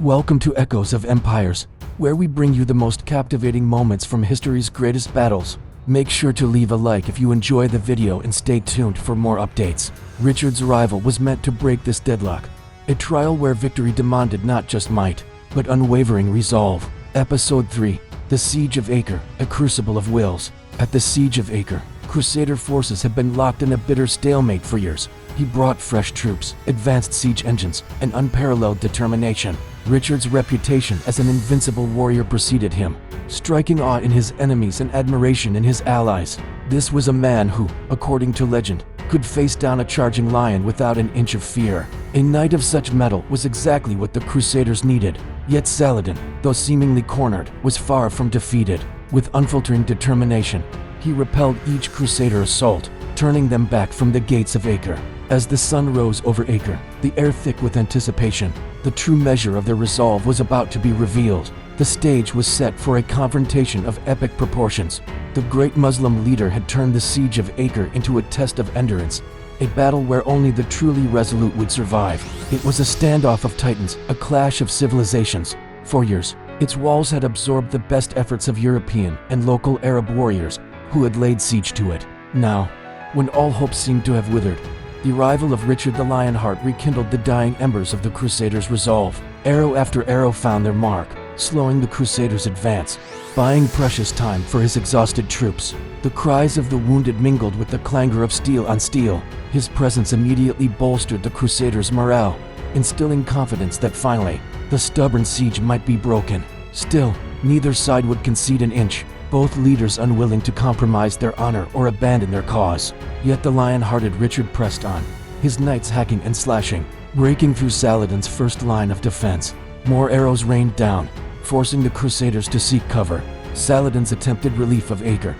Welcome to Echoes of Empires, where we bring you the most captivating moments from history's greatest battles. Make sure to leave a like if you enjoy the video and stay tuned for more updates. Richard's arrival was meant to break this deadlock, a trial where victory demanded not just might, but unwavering resolve. Episode 3, The Siege of Acre, a Crucible of Wills. At the Siege of Acre, Crusader forces had been locked in a bitter stalemate for years. He brought fresh troops, advanced siege engines, and unparalleled determination. Richard's reputation as an invincible warrior preceded him, striking awe in his enemies and admiration in his allies. This was a man who, according to legend, could face down a charging lion without an inch of fear. A knight of such mettle was exactly what the Crusaders needed. Yet Saladin, though seemingly cornered, was far from defeated. With unfaltering determination, he repelled each Crusader assault, turning them back from the gates of Acre. As the sun rose over Acre, the air thick with anticipation, the true measure of their resolve was about to be revealed. The stage was set for a confrontation of epic proportions. The great Muslim leader had turned the Siege of Acre into a test of endurance, a battle where only the truly resolute would survive. It was a standoff of titans, a clash of civilizations. For years, its walls had absorbed the best efforts of European and local Arab warriors who had laid siege to it. Now, when all hope seemed to have withered, the arrival of Richard the Lionheart rekindled the dying embers of the Crusaders' resolve. Arrow after arrow found their mark, slowing the Crusaders' advance, buying precious time for his exhausted troops. The cries of the wounded mingled with the clangor of steel on steel. His presence immediately bolstered the Crusaders' morale, instilling confidence that finally, the stubborn siege might be broken. Still, neither side would concede an inch, both leaders unwilling to compromise their honor or abandon their cause. Yet the lion-hearted Richard pressed on, his knights hacking and slashing, breaking through Saladin's first line of defense. More arrows rained down, forcing the Crusaders to seek cover. Saladin's attempted relief of Acre,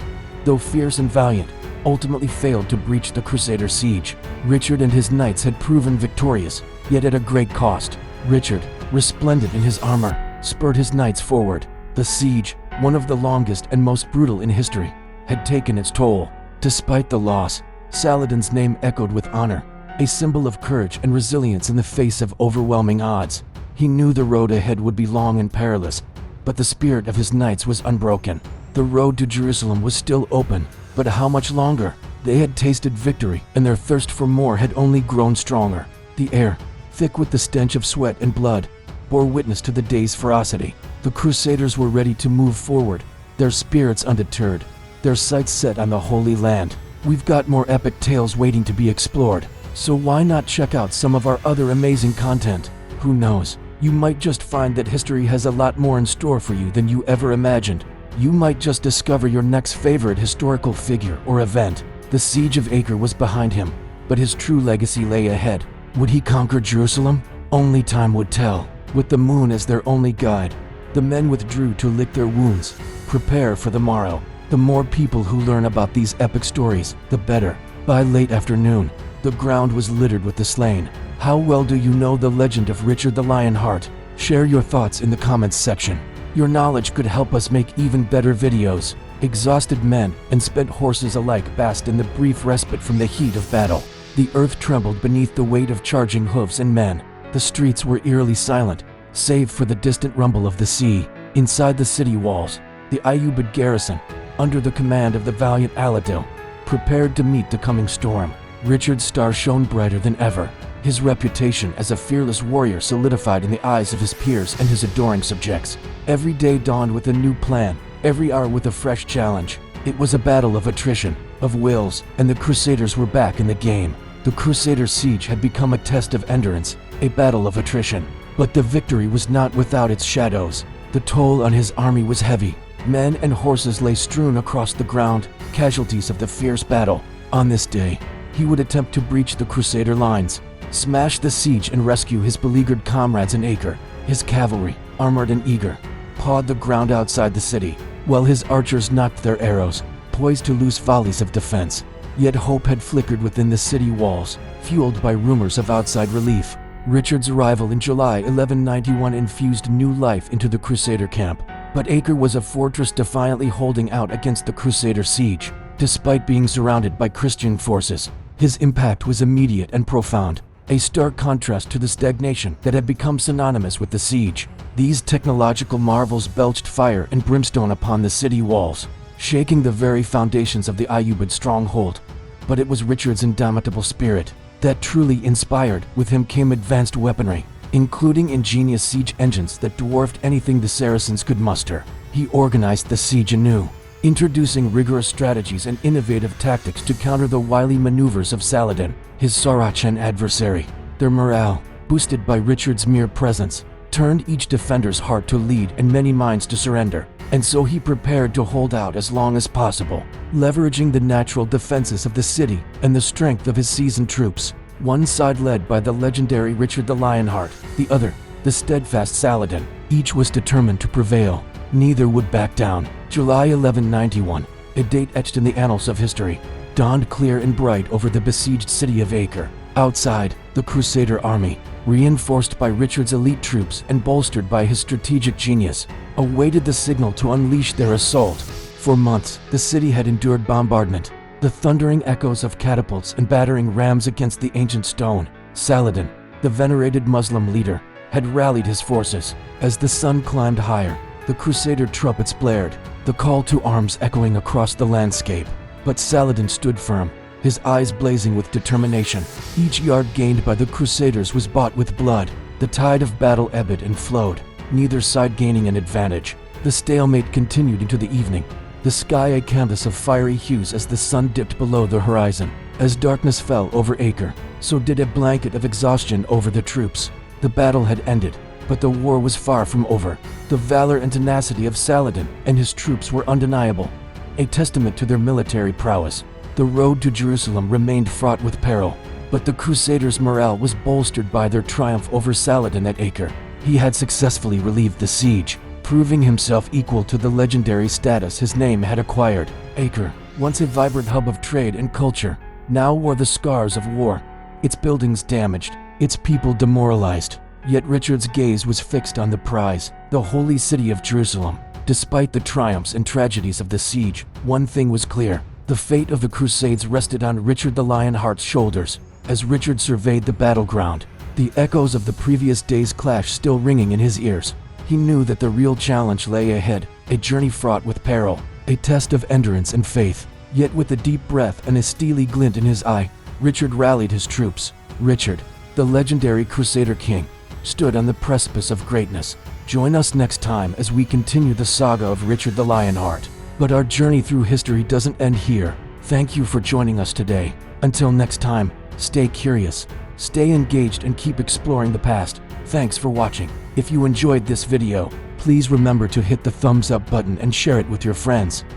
though fierce and valiant, ultimately failed to breach the Crusader siege. Richard and his knights had proven victorious, yet at a great cost. Richard, resplendent in his armor, spurred his knights forward. The siege, one of the longest and most brutal in history, had taken its toll. Despite the loss, Saladin's name echoed with honor, a symbol of courage and resilience in the face of overwhelming odds. He knew the road ahead would be long and perilous, but the spirit of his knights was unbroken. The road to Jerusalem was still open, but how much longer? They had tasted victory, and their thirst for more had only grown stronger. The air, thick with the stench of sweat and blood, bore witness to the day's ferocity. The Crusaders were ready to move forward, their spirits undeterred, their sights set on the Holy Land. We've got more epic tales waiting to be explored, so why not check out some of our other amazing content? Who knows, you might just find that history has a lot more in store for you than you ever imagined. You might just discover your next favorite historical figure or event. The Siege of Acre was behind him, but his true legacy lay ahead. Would he conquer Jerusalem? Only time would tell. With the moon as their only guide, the men withdrew to lick their wounds, prepare for the morrow. The more people who learn about these epic stories, the better. By late afternoon, the ground was littered with the slain. How well do you know the legend of Richard the Lionheart? Share your thoughts in the comments section. Your knowledge could help us make even better videos. Exhausted men and spent horses alike basked in the brief respite from the heat of battle. The earth trembled beneath the weight of charging hooves and men. The streets were eerily silent, save for the distant rumble of the sea. Inside the city walls, the Ayyubid garrison, under the command of the valiant Aladil, prepared to meet the coming storm. Richard's star shone brighter than ever. His reputation as a fearless warrior solidified in the eyes of his peers and his adoring subjects. Every day dawned with a new plan, every hour with a fresh challenge. It was a battle of attrition, of wills, and the Crusaders were back in the game. The Crusader siege had become a test of endurance, a battle of attrition. But the victory was not without its shadows. The toll on his army was heavy. Men and horses lay strewn across the ground, casualties of the fierce battle. On this day, he would attempt to breach the Crusader lines, smash the siege and rescue his beleaguered comrades in Acre. His cavalry, armored and eager, pawed the ground outside the city, while his archers knocked their arrows, poised to loose volleys of defense. Yet hope had flickered within the city walls, fueled by rumors of outside relief. Richard's arrival in July 1191 infused new life into the Crusader camp, but Acre was a fortress defiantly holding out against the Crusader siege. Despite being surrounded by Christian forces, his impact was immediate and profound. a stark contrast to the stagnation that had become synonymous with the siege. These technological marvels belched fire and brimstone upon the city walls, shaking the very foundations of the Ayyubid stronghold. But it was Richard's indomitable spirit that truly inspired. With him came advanced weaponry, including ingenious siege engines that dwarfed anything the Saracens could muster. He organized the siege anew, introducing rigorous strategies and innovative tactics to counter the wily maneuvers of Saladin, his Saracen adversary. Their morale, boosted by Richard's mere presence, turned each defender's heart to lead and many minds to surrender, and so he prepared to hold out as long as possible, leveraging the natural defenses of the city and the strength of his seasoned troops. One side led by the legendary Richard the Lionheart, the other, the steadfast Saladin. Each was determined to prevail. Neither would back down. July 1191, a date etched in the annals of history, dawned clear and bright over the besieged city of Acre. Outside, the Crusader army, reinforced by Richard's elite troops and bolstered by his strategic genius, awaited the signal to unleash their assault. For months, the city had endured bombardment, the thundering echoes of catapults and battering rams against the ancient stone. Saladin, the venerated Muslim leader, had rallied his forces. As the sun climbed higher, the Crusader trumpets blared, the call to arms echoing across the landscape. But Saladin stood firm, his eyes blazing with determination. Each yard gained by the Crusaders was bought with blood. The tide of battle ebbed and flowed, neither side gaining an advantage. The stalemate continued into the evening, the sky a canvas of fiery hues as the sun dipped below the horizon. As darkness fell over Acre, so did a blanket of exhaustion over the troops. The battle had ended, but the war was far from over. The valor and tenacity of Saladin and his troops were undeniable, a testament to their military prowess. The road to Jerusalem remained fraught with peril, but the Crusaders' morale was bolstered by their triumph over Saladin at Acre. He had successfully relieved the siege, proving himself equal to the legendary status his name had acquired. Acre, once a vibrant hub of trade and culture, now wore the scars of war, its buildings damaged, its people demoralized. Yet Richard's gaze was fixed on the prize, the holy city of Jerusalem. Despite the triumphs and tragedies of the siege, one thing was clear: the fate of the Crusades rested on Richard the Lionheart's shoulders. As Richard surveyed the battleground, the echoes of the previous day's clash still ringing in his ears, he knew that the real challenge lay ahead, a journey fraught with peril, a test of endurance and faith. Yet with a deep breath and a steely glint in his eye, Richard rallied his troops. Richard, the legendary Crusader King, stood on the precipice of greatness. Join us next time as we continue the saga of Richard the Lionheart. But our journey through history doesn't end here. Thank you for joining us today. Until next time, stay curious, stay engaged, and keep exploring the past. Thanks for watching. If you enjoyed this video, please remember to hit the thumbs up button and share it with your friends.